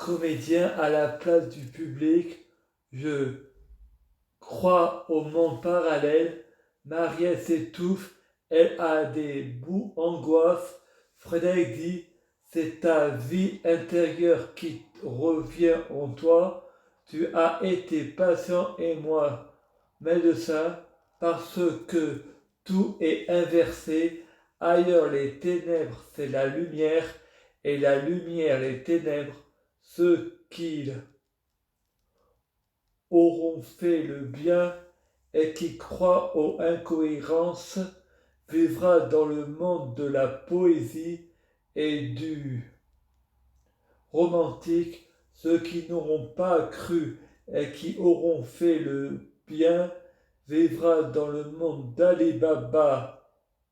comédien à la place du public. Je crois au monde parallèle. Marielle s'étouffe. Elle a des bouts angoisses. Frédéric dit, c'est ta vie intérieure qui revient en toi. Tu as été patient et moi, médecin, parce que tout est inversé. Ailleurs, les ténèbres, c'est la lumière, et la lumière, les ténèbres, ceux qui auront fait le bien et qui croient aux incohérences vivra dans le monde de la poésie et du romantique. Ceux qui n'auront pas cru et qui auront fait le bien vivra dans le monde d'Ali Baba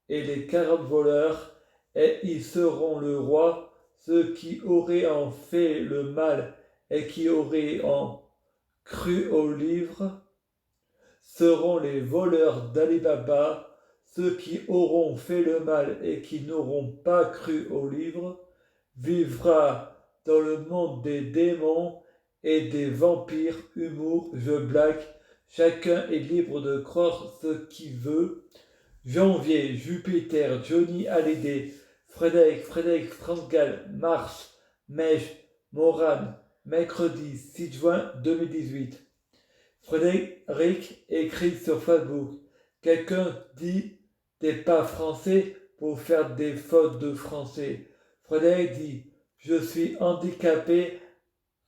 et les 40 voleurs, et ils seront le roi. Ceux qui auraient en fait le mal et qui auraient en cru au livre seront les voleurs d'Ali Baba. Ceux qui auront fait le mal et qui n'auront pas cru au livre vivra dans le monde des démons et des vampires. Humour, jeu blague, chacun est libre de croire ce qu'il veut. Janvier, Jupiter, Johnny Hallyday, Frédéric Frangal, Mars, Mèche, Moran, mercredi 6 juin 2018. Frédéric écrit sur Facebook. Quelqu'un dit t'es pas français pour faire des fautes de français. Frédéric dit je suis handicapé,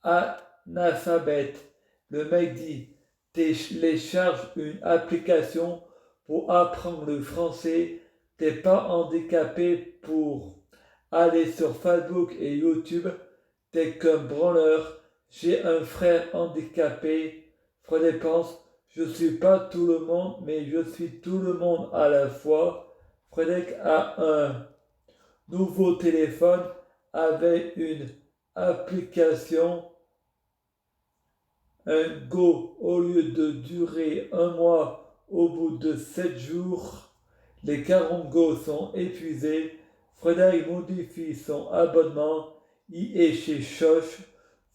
analphabète. Le mec dit télécharge une application pour apprendre le français. T'es pas handicapé pour aller sur Facebook et YouTube. T'es qu'un branleur. J'ai un frère handicapé. Frédéric pense, je suis pas tout le monde, mais je suis tout le monde à la fois. Frédéric a un nouveau téléphone avec une application, un Go, au lieu de durer un mois, au bout de 7 jours, les 40 Go sont épuisés. Frédéric modifie son abonnement. Il est chez Choche,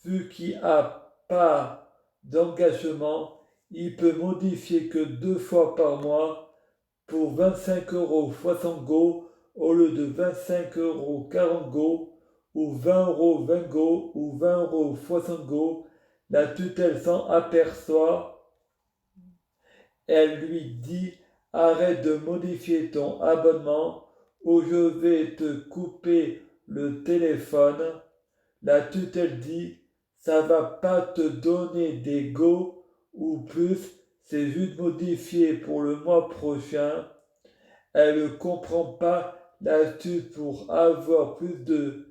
vu qu'il n'a pas d'engagement. Il peut modifier que 2 fois par mois pour 25 € 60 Go au lieu de 25 € 40 Go ou 20 € 20 Go ou 20 € 60 Go. La tutelle s'en aperçoit. Elle lui dit arrête de modifier ton abonnement ou je vais te couper le téléphone. La tutelle dit ça va pas te donner des go ou plus, c'est juste modifié pour le mois prochain. Elle ne comprend pas l'astuce pour avoir plus de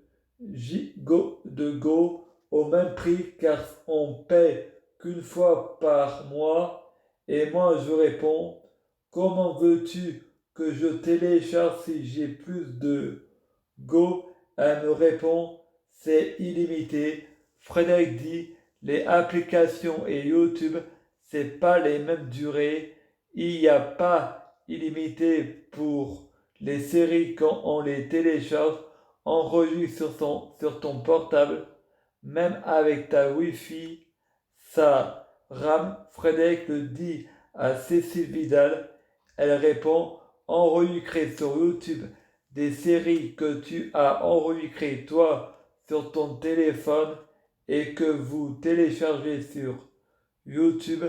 go au même prix car on paie qu'une fois par mois. Et moi je réponds, comment veux-tu que je télécharge si j'ai plus de go? Elle me répond, c'est illimité. Frédéric dit, les applications et YouTube, c'est pas les mêmes durées. Il n'y a pas illimité pour les séries quand on les télécharge, enregistre sur ton portable, même avec ta Wi-Fi, ça rame. Frédéric le dit à Cécile Vidal. Elle répond, enregistrer sur YouTube des séries que tu as enregistrées toi sur ton téléphone et que vous téléchargez sur YouTube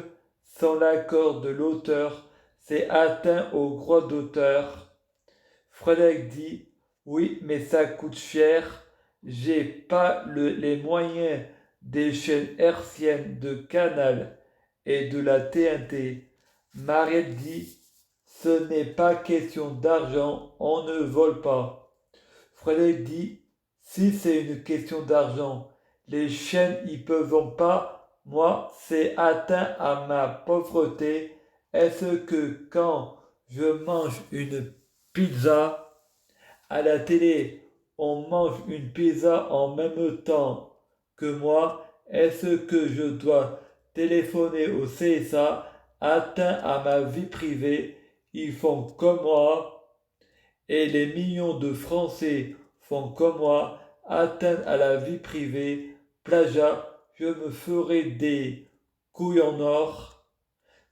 sans l'accord de l'auteur, c'est atteint au droit d'auteur. Frédéric dit oui, mais ça coûte cher. J'ai pas les moyens des chaînes hertziennes de Canal et de la TNT. Mariette dit ce n'est pas question d'argent, on ne vole pas. Frédéric dit si c'est une question d'argent, les chaînes ils peuvent pas. Moi, c'est atteint à ma pauvreté. Est-ce que quand je mange une pizza à la télé, on mange une pizza en même temps que moi? Est-ce que je dois téléphoner au CSA atteint à ma vie privée? Ils font comme moi et les millions de Français font comme moi, atteints à la vie privée. plagiat, je me ferai des couilles en or.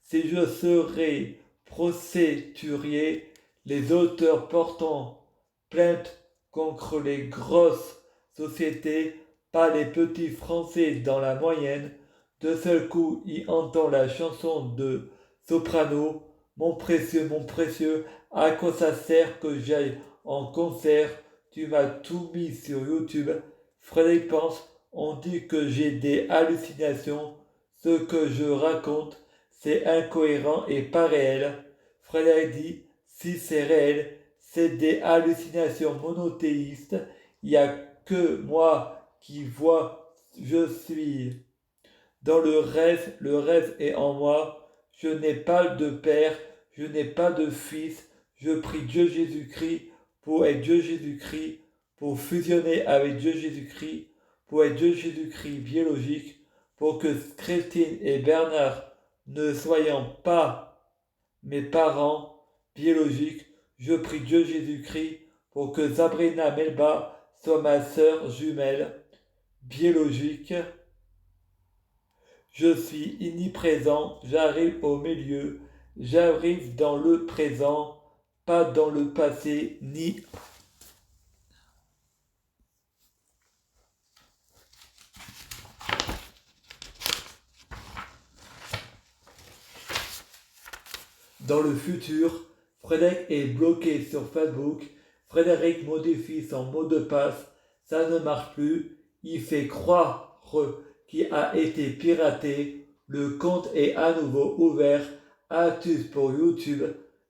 Si je serais procédurier, les auteurs portant plainte contre les grosses sociétés, pas les petits Français dans la moyenne, de seul coup y entend la chanson de Soprano, mon précieux, à quoi ça sert que j'aille en concert, tu m'as tout mis sur YouTube. Frédéric pense, on dit que j'ai des hallucinations, ce que je raconte, c'est incohérent et pas réel. Frédéric dit, si c'est réel, c'est des hallucinations monothéistes, il n'y a que moi qui vois, je suis dans le rêve est en moi, je n'ai pas de père, je n'ai pas de fils, je prie Dieu Jésus-Christ pour être Dieu Jésus-Christ, pour fusionner avec Dieu Jésus-Christ, pour être Dieu Jésus-Christ biologique, pour que Christine et Bernard ne soyant pas mes parents biologiques, je prie Dieu Jésus-Christ pour que Sabrina Melba soit ma sœur jumelle biologique. Je suis omniprésent, j'arrive au milieu, j'arrive dans le présent, pas dans le passé ni dans le futur. Frédéric est bloqué sur Facebook. Frédéric modifie son mot de passe. Ça ne marche plus. Il fait croire qu'il a été piraté. Le compte est à nouveau ouvert. Astuce pour YouTube.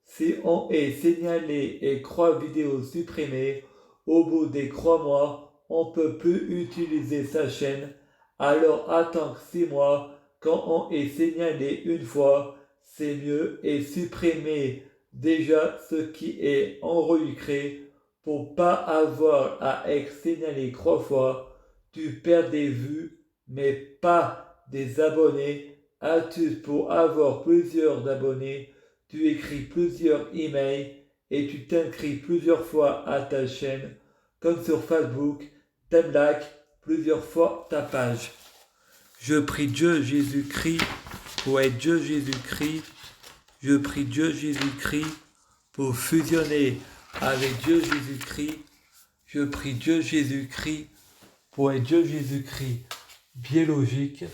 Si on est signalé et croix vidéo supprimée, au bout des 3 mois, on ne peut plus utiliser sa chaîne. Alors attends 6 mois. Quand on est signalé une fois, c'est mieux et supprimer déjà ce qui est enregistré pour pas avoir à être signalé 3 fois. Tu perds des vues mais pas des abonnés. Astuce pour avoir plusieurs abonnés, tu écris plusieurs emails et tu t'inscris plusieurs fois à ta chaîne, comme sur Facebook, t'aimes like plusieurs fois ta page. Je prie Dieu Jésus-Christ pour être Dieu Jésus-Christ. Je prie Dieu Jésus-Christ pour fusionner avec Dieu Jésus-Christ. Je prie Dieu Jésus-Christ pour être Dieu Jésus-Christ biologique.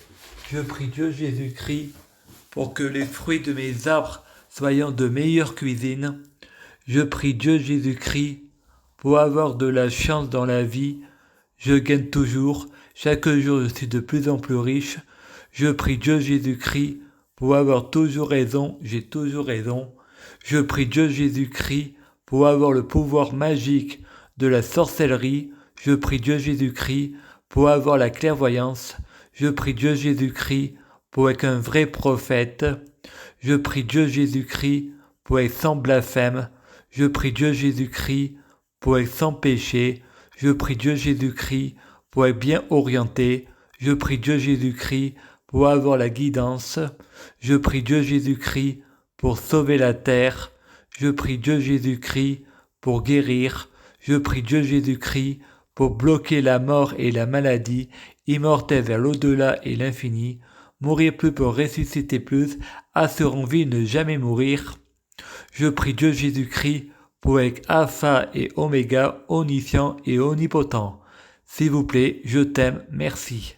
Je prie Dieu Jésus-Christ pour que les fruits de mes arbres soient de meilleure cuisine. Je prie Dieu Jésus-Christ pour avoir de la chance dans la vie. Je gagne toujours. Chaque jour, je suis de plus en plus riche. Je prie Dieu Jésus-Christ pour avoir toujours raison. J'ai toujours raison. Je prie Dieu Jésus-Christ pour avoir le pouvoir magique de la sorcellerie. Je prie Dieu Jésus-Christ pour avoir la clairvoyance. Je prie Dieu Jésus-Christ pour être un vrai prophète. Je prie Dieu Jésus-Christ pour être sans blasphème. Je prie Dieu Jésus-Christ pour être sans péché. Je prie Dieu Jésus-Christ pour être bien orienté. Je prie Dieu Jésus-Christ pour avoir la guidance. Je prie Dieu Jésus-Christ pour sauver la terre. Je prie Dieu Jésus-Christ pour guérir. Je prie Dieu Jésus-Christ pour bloquer la mort et la maladie, immortel vers l'au-delà et l'infini. Mourir plus pour ressusciter plus, assurant vie ne jamais mourir. Je prie Dieu Jésus-Christ pour être Alpha et Oméga, omniscient et omnipotent. S'il vous plaît, je t'aime, merci.